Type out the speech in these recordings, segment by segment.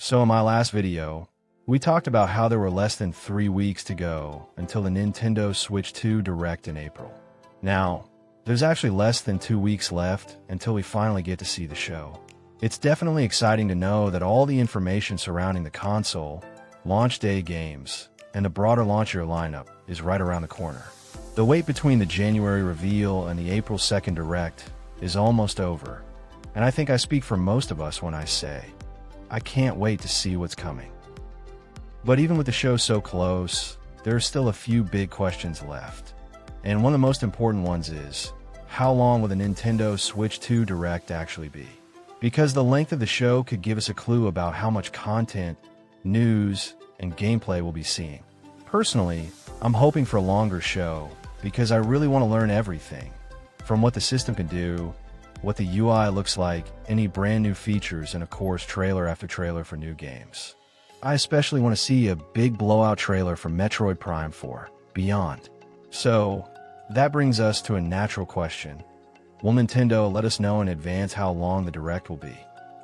So in my last video, we talked about how there were less than 3 weeks to go until the Nintendo Switch 2 Direct in April. Now, there's actually less than 2 weeks left until we finally get to see the show. It's definitely exciting to know that all the information surrounding the console, launch day games, and the broader launch year lineup is right around the corner. The wait between the January reveal and the April 2nd Direct is almost over, and I think I speak for most of us when I say, I can't wait to see what's coming. But even with the show so close, there are still a few big questions left. And one of the most important ones is, how long will the Nintendo Switch 2 Direct actually be? Because the length of the show could give us a clue about how much content, news, and gameplay we'll be seeing. Personally, I'm hoping for a longer show because I really want to learn everything, from what the system can do, what the UI looks like, any brand new features, and of course trailer after trailer for new games. I especially want to see a big blowout trailer for Metroid Prime 4, Beyond. So, that brings us to a natural question. Will Nintendo let us know in advance how long the Direct will be?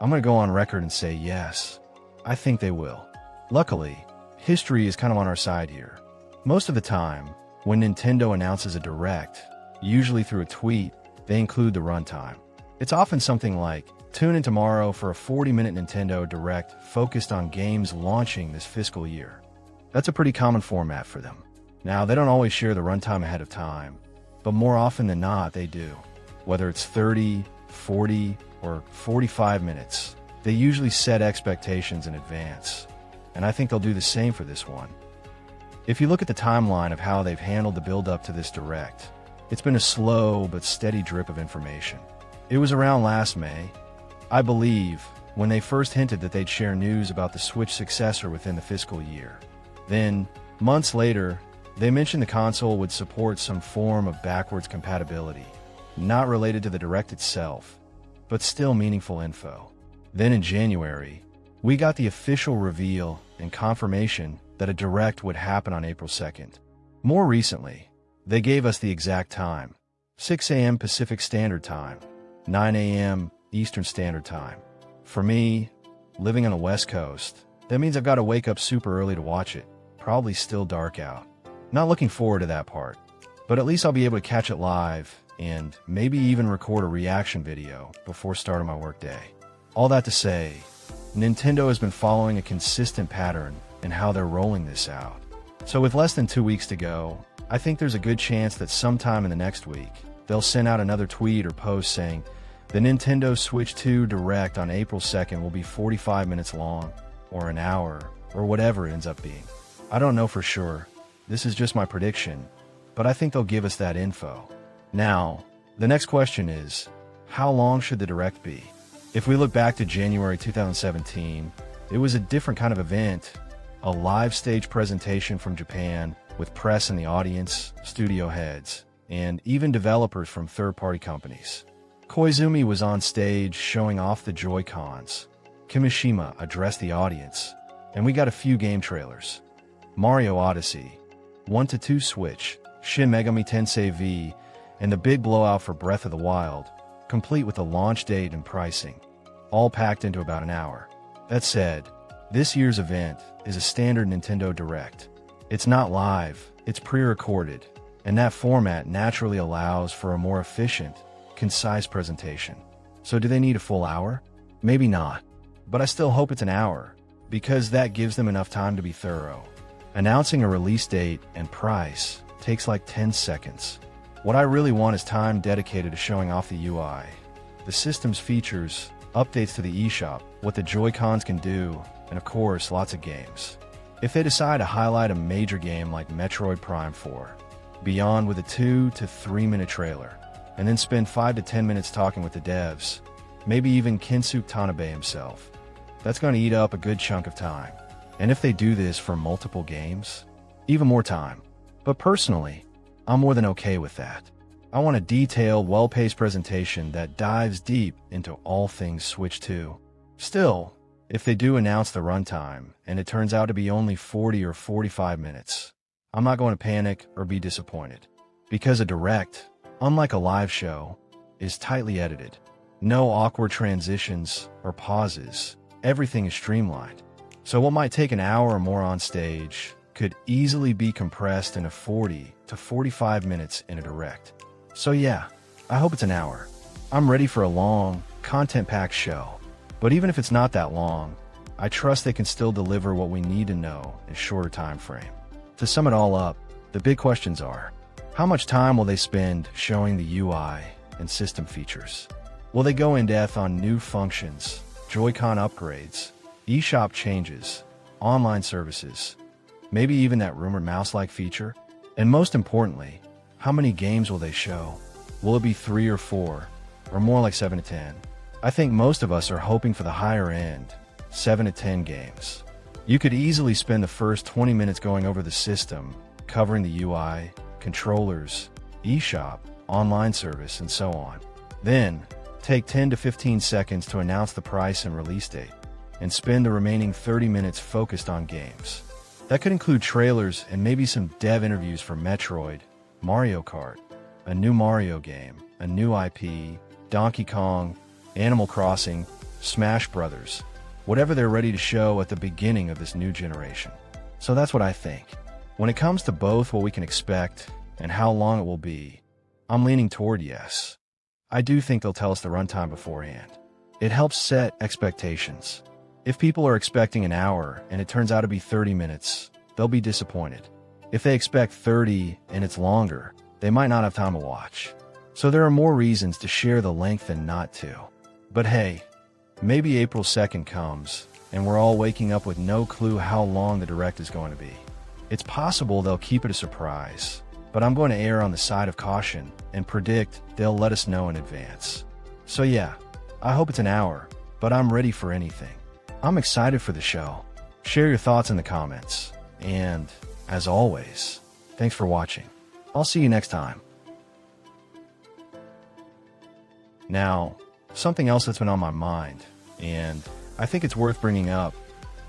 I'm going to go on record and say yes. I think they will. Luckily, history is kind of on our side here. Most of the time, when Nintendo announces a Direct, usually through a tweet, they include the runtime. It's often something like, tune in tomorrow for a 40-minute Nintendo Direct focused on games launching this fiscal year. That's a pretty common format for them. Now, they don't always share the runtime ahead of time, but more often than not, they do. Whether it's 30, 40, or 45 minutes, they usually set expectations in advance, and I think they'll do the same for this one. If you look at the timeline of how they've handled the build-up to this Direct, it's been a slow but steady drip of information. It was around last May, I believe, when they first hinted that they'd share news about the Switch successor within the fiscal year. Then, months later, they mentioned the console would support some form of backwards compatibility, not related to the Direct itself, but still meaningful info. Then in January, we got the official reveal and confirmation that a Direct would happen on April 2nd. More recently, they gave us the exact time, 6 a.m. Pacific Standard Time, 9 a.m. Eastern Standard Time. For me, living on the West Coast, that means I've got to wake up super early to watch it, probably still dark out. Not looking forward to that part, but at least I'll be able to catch it live and maybe even record a reaction video before starting my workday. All that to say, Nintendo has been following a consistent pattern in how they're rolling this out. So with less than 2 weeks to go, I think there's a good chance that sometime in the next week, they'll send out another tweet or post saying, the Nintendo Switch 2 Direct on April 2nd will be 45 minutes long, or an hour, or whatever it ends up being. I don't know for sure. This is just my prediction, but I think they'll give us that info. Now, the next question is, how long should the Direct be? If we look back to January 2017, it was a different kind of event, a live stage presentation from Japan with press in the audience, studio heads, and even developers from third-party companies. Koizumi was on stage showing off the Joy-Cons. Kimishima addressed the audience, and we got a few game trailers. Mario Odyssey, 1-2 Switch, Shin Megami Tensei V, and the big blowout for Breath of the Wild, complete with a launch date and pricing, all packed into about an hour. That said, this year's event is a standard Nintendo Direct. It's not live, it's pre-recorded, and that format naturally allows for a more efficient, concise presentation. So do they need a full hour? Maybe not, but I still hope it's an hour, because that gives them enough time to be thorough. Announcing a release date and price takes like 10 seconds. What I really want is time dedicated to showing off the UI, the system's features, updates to the eShop, what the Joy-Cons can do, and of course, lots of games. If they decide to highlight a major game like Metroid Prime 4, Beyond with a 2 to 3 minute trailer, and then spend 5 to 10 minutes talking with the devs, maybe even Kensuke Tanabe himself, that's going to eat up a good chunk of time. And if they do this for multiple games, even more time. But personally, I'm more than okay with that. I want a detailed, well-paced presentation that dives deep into all things Switch 2. Still, if they do announce the runtime, and it turns out to be only 40 or 45 minutes, I'm not going to panic or be disappointed. Because a Direct, unlike a live show, is tightly edited. No awkward transitions or pauses. Everything is streamlined. So what might take an hour or more on stage could easily be compressed into 40 to 45 minutes in a direct. So yeah, I hope it's an hour. I'm ready for a long, content-packed show. But even if it's not that long, I trust they can still deliver what we need to know in a shorter time frame. To sum it all up, the big questions are, how much time will they spend showing the UI and system features? Will they go in depth on new functions, Joy-Con upgrades, eShop changes, online services, maybe even that rumored mouse-like feature? And most importantly, how many games will they show? Will it be 3 or 4, or more like 7 to 10? I think most of us are hoping for the higher end, 7 to 10 games. You could easily spend the first 20 minutes going over the system, covering the UI, controllers, eShop, online service, and so on. Then, take 10 to 15 seconds to announce the price and release date, and spend the remaining 30 minutes focused on games. That could include trailers and maybe some dev interviews for Metroid, Mario Kart, a new Mario game, a new IP, Donkey Kong, Animal Crossing, Smash Brothers, whatever they're ready to show at the beginning of this new generation. So that's what I think. When it comes to both what we can expect and how long it will be, I'm leaning toward yes. I do think they'll tell us the runtime beforehand. It helps set expectations. If people are expecting an hour and it turns out to be 30 minutes, they'll be disappointed. If they expect 30 and it's longer, they might not have time to watch. So there are more reasons to share the length than not to. But hey, maybe April 2nd comes and we're all waking up with no clue how long the direct is going to be. It's possible they'll keep it a surprise, but I'm going to err on the side of caution and predict they'll let us know in advance. So yeah, I hope it's an hour, but I'm ready for anything. I'm excited for the show. Share your thoughts in the comments. And, as always, thanks for watching. I'll see you next time. Now, something else that's been on my mind, and I think it's worth bringing up,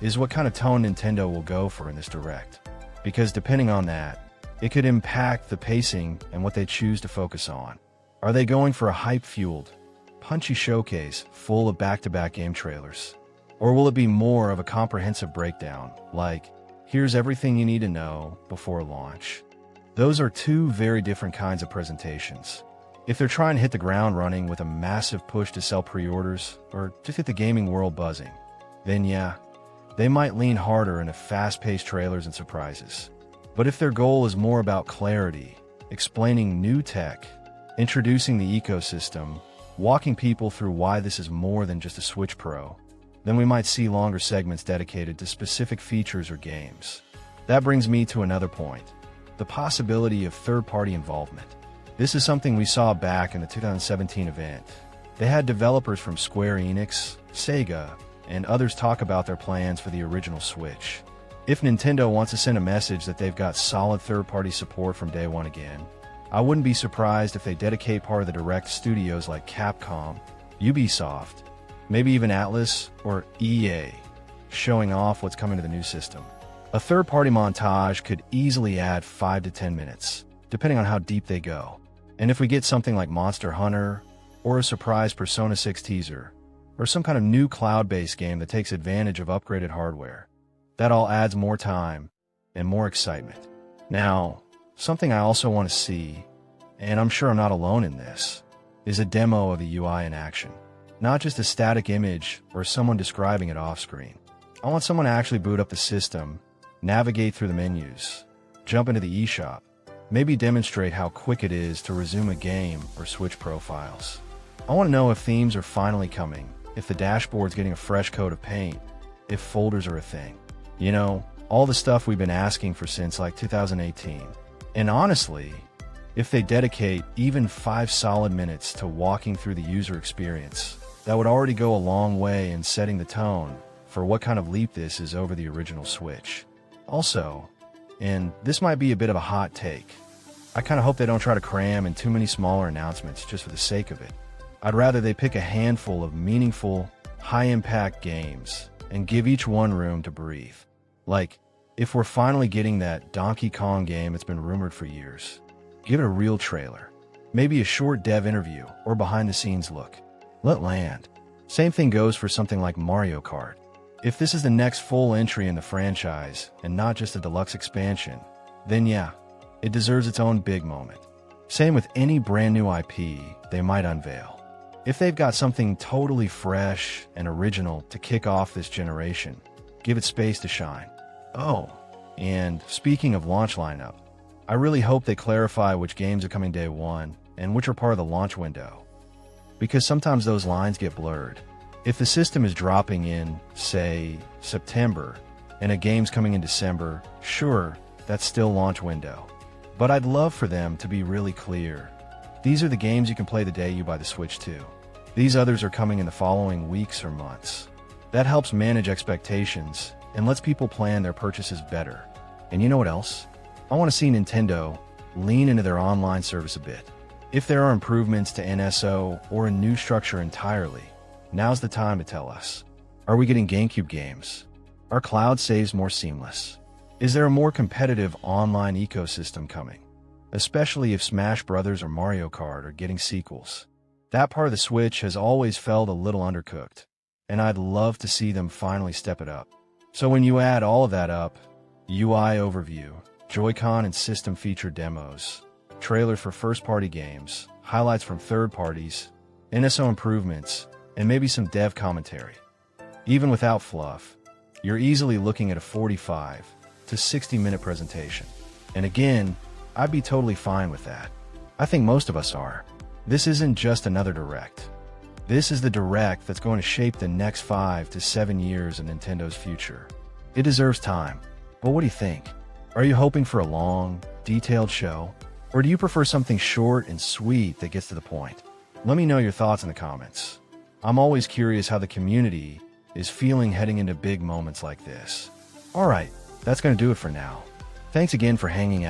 is what kind of tone Nintendo will go for in this direct. Because depending on that, it could impact the pacing and what they choose to focus on. Are they going for a hype-fueled, punchy showcase full of back-to-back game trailers? Or will it be more of a comprehensive breakdown, like, here's everything you need to know before launch? Those are two very different kinds of presentations. If they're trying to hit the ground running with a massive push to sell pre-orders, or just get the gaming world buzzing, then yeah, they might lean harder into fast-paced trailers and surprises. But if their goal is more about clarity, explaining new tech, introducing the ecosystem, walking people through why this is more than just a Switch Pro, then we might see longer segments dedicated to specific features or games. That brings me to another point, the possibility of third-party involvement. This is something we saw back in the 2017 event. They had developers from Square Enix, Sega, and others talk about their plans for the original Switch. If Nintendo wants to send a message that they've got solid third-party support from day one again, I wouldn't be surprised if they dedicate part of the direct studios like Capcom, Ubisoft, maybe even Atlas or EA, showing off what's coming to the new system. A third-party montage could easily add 5 to 10 minutes, depending on how deep they go. And if we get something like Monster Hunter, or a surprise Persona 6 teaser, or some kind of new cloud-based game that takes advantage of upgraded hardware, that all adds more time and more excitement. Now, something I also want to see, and I'm sure I'm not alone in this, is a demo of the UI in action. Not just a static image or someone describing it off-screen. I want someone to actually boot up the system, navigate through the menus, jump into the eShop, maybe demonstrate how quick it is to resume a game or switch profiles. I want to know if themes are finally coming, if the dashboard's getting a fresh coat of paint, if folders are a thing. You know, all the stuff we've been asking for since like 2018. And honestly, if they dedicate even 5 solid minutes to walking through the user experience, that would already go a long way in setting the tone for what kind of leap this is over the original Switch. Also, and this might be a bit of a hot take, I kind of hope they don't try to cram in too many smaller announcements just for the sake of it. I'd rather they pick a handful of meaningful, high-impact games and give each one room to breathe. Like, if we're finally getting that Donkey Kong game that's been rumored for years, give it a real trailer. Maybe a short dev interview or behind-the-scenes look. Let land. Same thing goes for something like Mario Kart. If this is the next full entry in the franchise and not just a deluxe expansion, then yeah, it deserves its own big moment. Same with any brand new IP they might unveil. If they've got something totally fresh and original to kick off this generation, give it space to shine. Oh, and speaking of launch lineup, I really hope they clarify which games are coming day one and which are part of the launch window, because sometimes those lines get blurred. If the system is dropping in, say, September, and a game's coming in December, sure, that's still launch window. But I'd love for them to be really clear. These are the games you can play the day you buy the Switch 2. These others are coming in the following weeks or months. That helps manage expectations and lets people plan their purchases better. And you know what else? I want to see Nintendo lean into their online service a bit. If there are improvements to NSO or a new structure entirely, now's the time to tell us. Are we getting GameCube games? Are cloud saves more seamless? Is there a more competitive online ecosystem coming? Especially if Smash Bros. Or Mario Kart are getting sequels. That part of the Switch has always felt a little undercooked, and I'd love to see them finally step it up. So when you add all of that up, UI overview, Joy-Con and system feature demos, trailers for first-party games, highlights from third parties, NSO improvements, and maybe some dev commentary. Even without fluff, you're easily looking at a 45 to 60-minute presentation. And again, I'd be totally fine with that. I think most of us are. This isn't just another Direct. This is the Direct that's going to shape the next 5 to 7 years of Nintendo's future. It deserves time. But what do you think? Are you hoping for a long, detailed show? Or do you prefer something short and sweet that gets to the point? Let me know your thoughts in the comments. I'm always curious how the community is feeling heading into big moments like this. Alright, that's going to do it for now. Thanks again for hanging out.